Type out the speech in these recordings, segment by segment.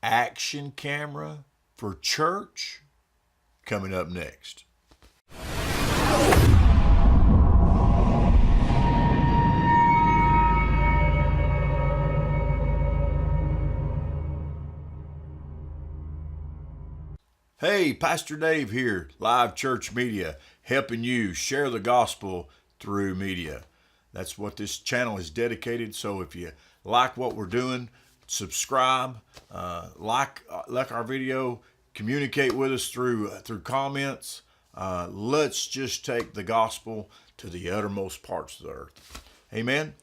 action camera for church? Coming up next. Hey, Pastor Dave here, Live Church Media, helping you share the gospel through media. That's what this channel is dedicated. So if you like what we're doing, subscribe, like our video, communicate with us through comments. Let's just take the gospel to the uttermost parts of the earth. Amen.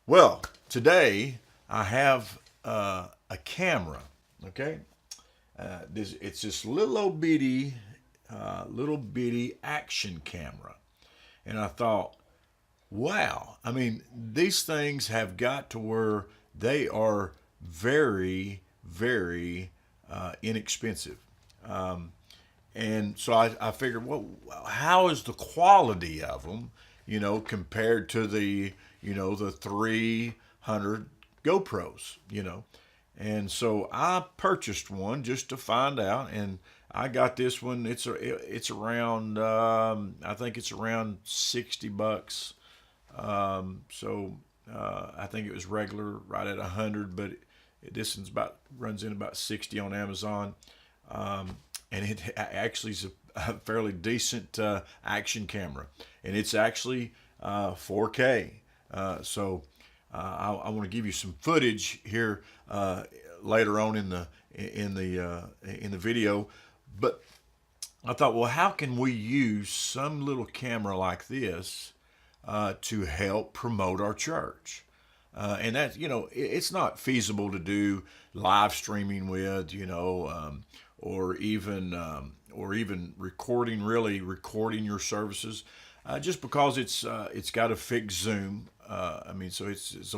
Well, today I have a camera. Okay. It's this little bitty action camera. And I thought, wow, I mean, these things have got to where they are very, very inexpensive. And so I figured, well, how is the quality of them, compared to the 300 GoPros, And so I purchased one just to find out, and I got this one. It's around I think it's around $60. I think it was regular right at 100, but this one's runs in about 60 on Amazon, and it actually is a fairly decent action camera, and it's actually 4K. I want to give you some footage here later on in the video, but I thought, well, how can we use some little camera like this to help promote our church? And that, it's not feasible to do live streaming with, or even recording your services, just because it's got a fixed zoom. So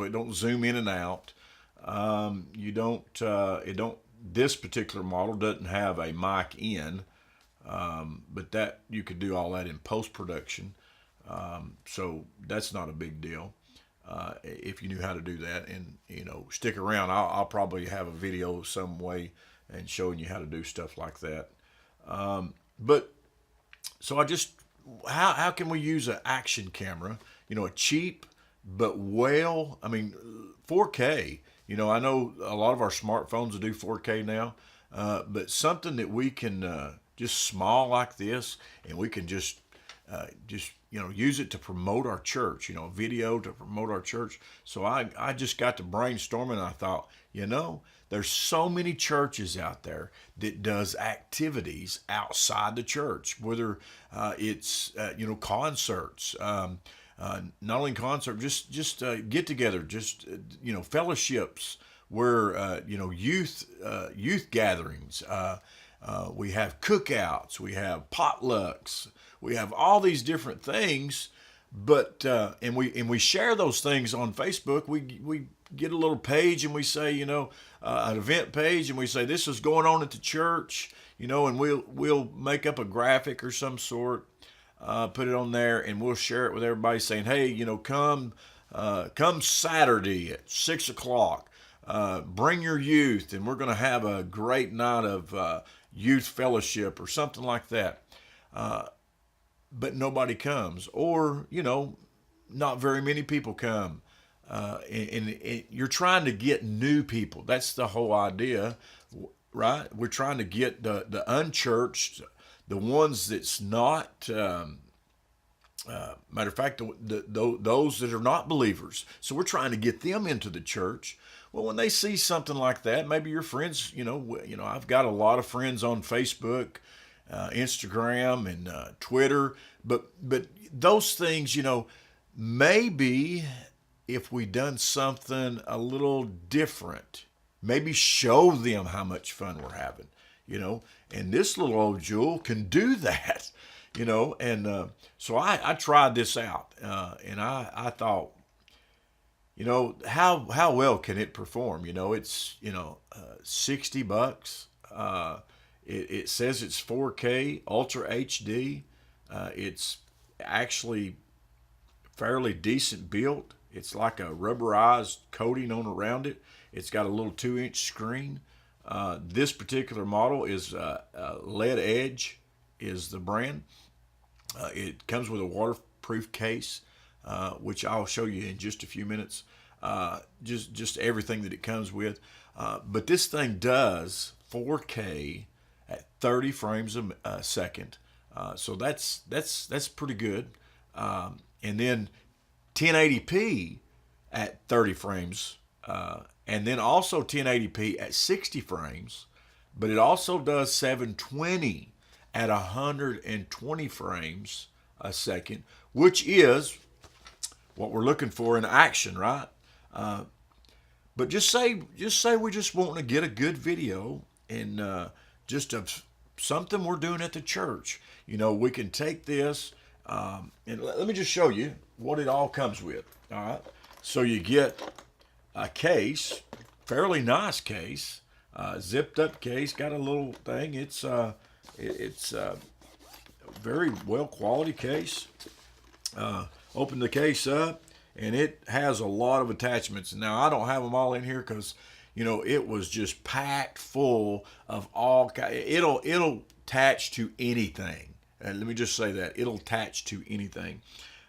it don't zoom in and out. This particular model doesn't have a mic in, but that you could do all that in post-production. So that's not a big deal. If you knew how to do that, and stick around, I'll probably have a video some way and showing you how to do stuff like that. But so how can we use an action camera, a cheap, but 4K, I know a lot of our smartphones will do 4K now, but something that we can, just small like this, and we can just use it to promote our church, video to promote our church. So I just got to brainstorming, and I thought, there's so many churches out there that does activities outside the church, whether it's concerts, not only concerts, just get together, fellowships, where youth gatherings. We have cookouts, we have potlucks, we have all these different things, but and we share those things on Facebook. We get a little page, and we say, an event page, and we say, this is going on at the church, and we'll make up a graphic or some sort, put it on there, and we'll share it with everybody, saying, hey, come Saturday at 6:00. Bring your youth, and we're going to have a great night of youth fellowship or something like that. But nobody comes, or, not very many people come. And you're trying to get new people. That's the whole idea, right? We're trying to get the unchurched, the ones that's not, matter of fact, those that are not believers. So we're trying to get them into the church. Well, when they see something like that, maybe your friends, I've got a lot of friends on Facebook, Instagram, and Twitter, but those things, maybe if we done something a little different, maybe show them how much fun we're having, and this little old jewel can do that, and so I tried this out, and I thought, how well can it perform? It's $60. It says it's 4K Ultra HD. It's actually fairly decent built. It's like a rubberized coating on around it. It's got a little 2-inch screen. This particular model is LeadEdge is the brand. It comes with a waterproof case, which I'll show you in just a few minutes. Just everything that it comes with. But this thing does 4K at 30 frames a second. So that's pretty good. And then 1080p at 30 frames, and then also 1080p at 60 frames. But it also does 720 at 120 frames a second, which is what we're looking for in action, right? But just say we just want to get a good video and just of something we're doing at the church. We can take this and let me just show you what it all comes with. All right, so you get a case, fairly nice case, zipped up case, got a little thing. It's a very well quality case. Open the case up, and it has a lot of attachments. Now I don't have them all in here because it was just packed full of all. It'll attach to anything. And let me just say that it'll attach to anything.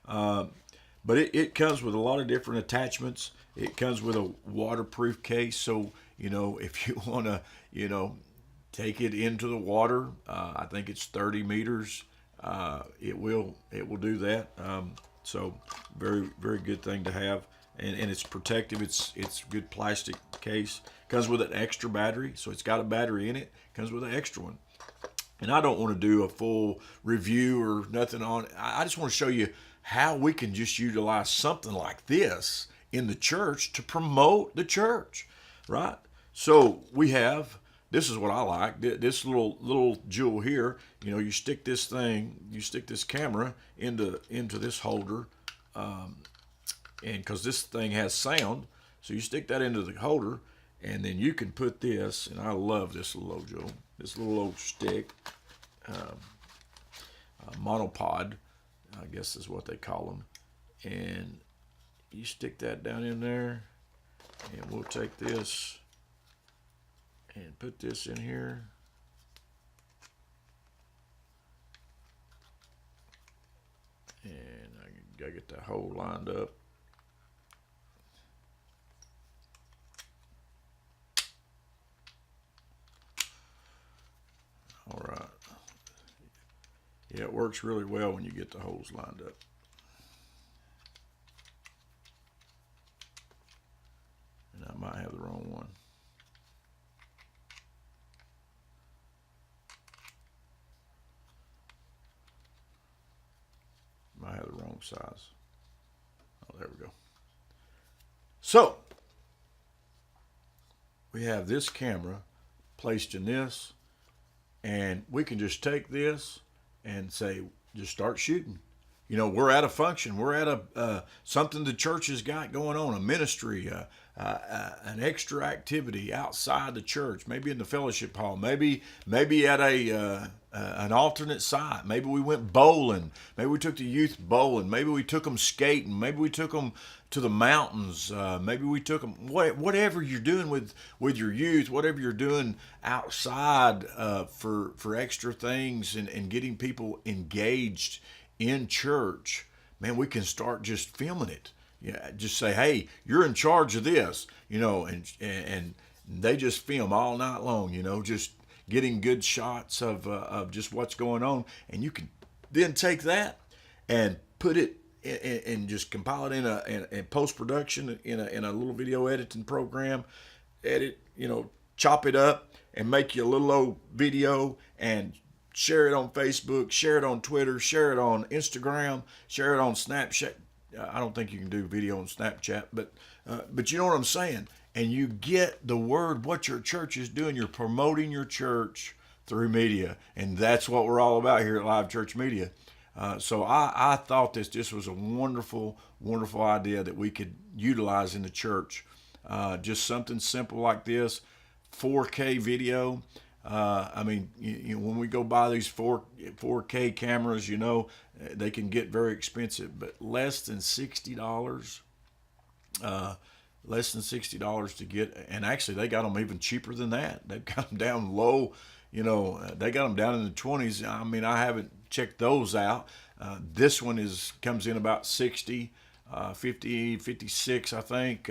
But it comes with a lot of different attachments. It comes with a waterproof case, so if you want to take it into the water, I think it's 30 meters. It will do that. So very, very good thing to have, and it's protective. It's good plastic case. Comes with an extra battery, so it's got a battery in it. Comes with an extra one. And I don't want to do a full review or nothing on it. I just want to show you how we can just utilize something like this in the church to promote the church, right? So we have, this is what I like, this little jewel here. You stick this camera into this holder, and because this thing has sound, so you stick that into the holder, and then you can put this, and I love this little old jewel, this little old stick, monopod, I guess is what they call them, and you stick that down in there, and we'll take this and put this in here. And I gotta get that hole lined up. All right. Yeah, it works really well when you get the holes lined up. And I might have the wrong one. Might have the wrong size. Oh, there we go. So, we have this camera placed in this, and we can just take this and say, just start shooting. We're at a function. We're at something the church has got going on, a ministry, an extra activity outside the church, maybe in the fellowship hall, maybe at an alternate site. Maybe we went bowling. Maybe we took the youth bowling. Maybe we took them skating. Maybe we took them to the mountains. Maybe we took them, whatever you're doing with your youth, whatever you're doing outside for extra things and getting people engaged in church, man, we can start just filming it. Yeah, just say, hey, you're in charge of this, and they just film all night long, just getting good shots of just what's going on, and you can then take that and put it and just compile it in post production in a little video editing program, chop it up and make you a little old video and share it on Facebook, share it on Twitter, share it on Instagram, share it on Snapchat. I don't think you can do video on Snapchat, but you know what I'm saying. And you get the word what your church is doing. You're promoting your church through media, and that's what we're all about here at Live Church Media. So I thought this was a wonderful, wonderful idea that we could utilize in the church. Just something simple like this, 4K video. When we go buy these 4K cameras, they can get very expensive, but less than $60. less than $60 to get, and actually they got them even cheaper than that. They've got them down low, they got them down in the 20s. I mean, I haven't checked those out. This one comes in about 60, 50, 56, I think.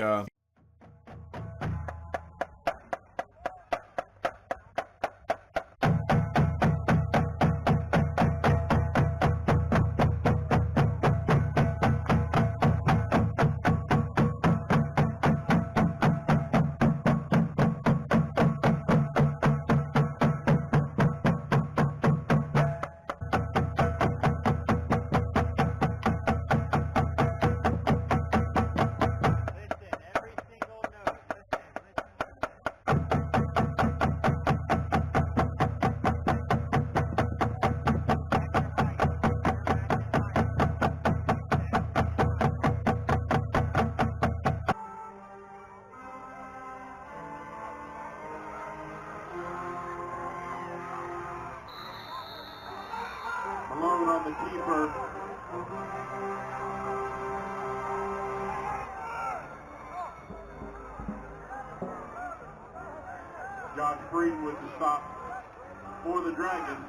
Alone on the keeper. Josh Breeden with the stop for the Dragons.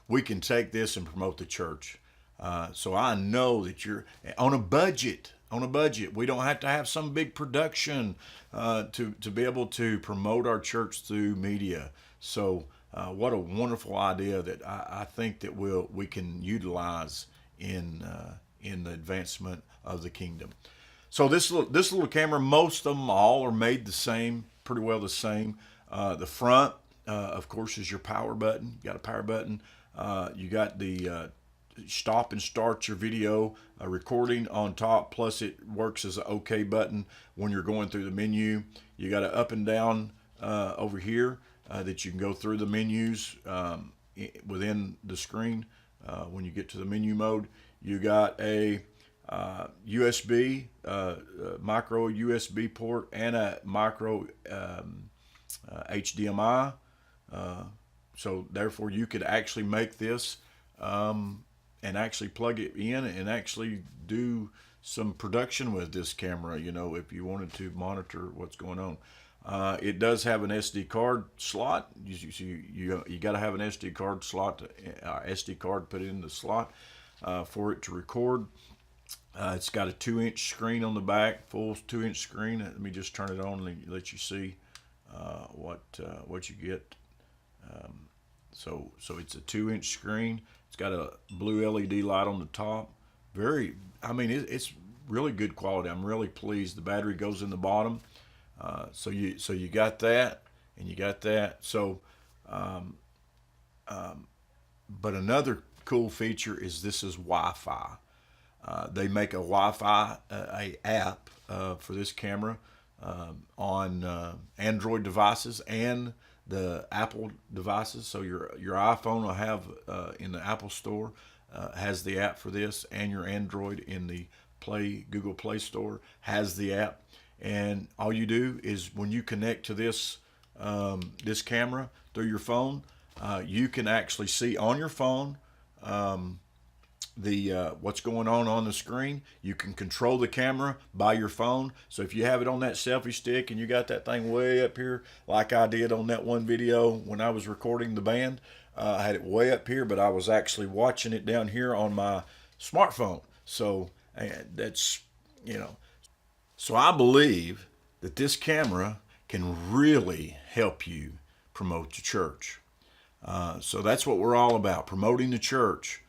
We can take this and promote the church. So I know that you're on a budget. On a budget, we don't have to have some big production to be able to promote our church through media. So what a wonderful idea that I think that we can utilize in the advancement of the kingdom. So this little camera, most of them all are made the same, pretty well the same. The front, of course, is your power button. You got a power button. You got the stop and start your video recording on top, plus it works as an OK button when you're going through the menu. You got an up and down over here that you can go through the menus within the screen when you get to the menu mode. You got a USB, micro USB port, and a micro HDMI. So therefore you could actually make this and actually plug it in and actually do some production with this camera, if you wanted to monitor what's going on. It does have an SD card slot. You got to have an SD card slot, SD card put in the slot for it to record. It's got a 2-inch screen on the back, full 2-inch screen. Let me just turn it on and let you see what you get. So it's a 2-inch screen. It's got a blue LED light on the top. It's really good quality. I'm really pleased. The battery goes in the bottom. So you got that, and you got that. So, but another cool feature is this is Wi-Fi. They make a Wi-Fi app for this camera on Android devices and the Apple devices. So your iPhone will have in the Apple Store has the app for this, and your Android in the Google Play Store has the app. And all you do is when you connect to this this camera through your phone, you can actually see on your phone what's going on the screen. You can control the camera by your phone. So if you have it on that selfie stick and you got that thing way up here, like I did on that one video when I was recording the band, I had it way up here, but I was actually watching it down here on my smartphone. So that's, you know, so I believe that this camera can really help you promote your church. So that's what we're all about, promoting the church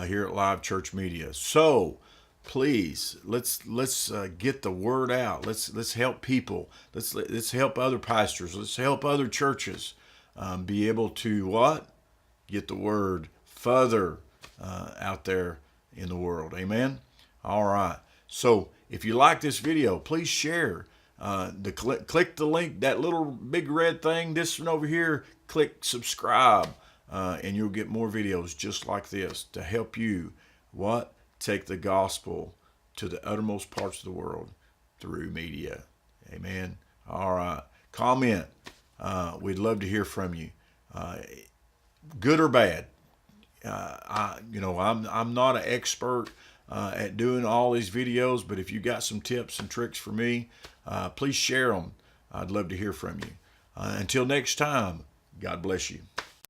here at Live Church Media. So please, let's get the word out. Let's help people. Let's help other pastors. Let's help other churches be able to what? Get the word further out there in the world. Amen. All right. So if you like this video, please share. Click the link, that little big red thing, this one over here. Click subscribe, and you'll get more videos just like this to help you what? Take the gospel to the uttermost parts of the world through media. Amen. All right. Comment. We'd love to hear from you. Good or bad. I'm not an expert at doing all these videos, but if you got some tips and tricks for me, please share them. I'd love to hear from you. Until next time, God bless you.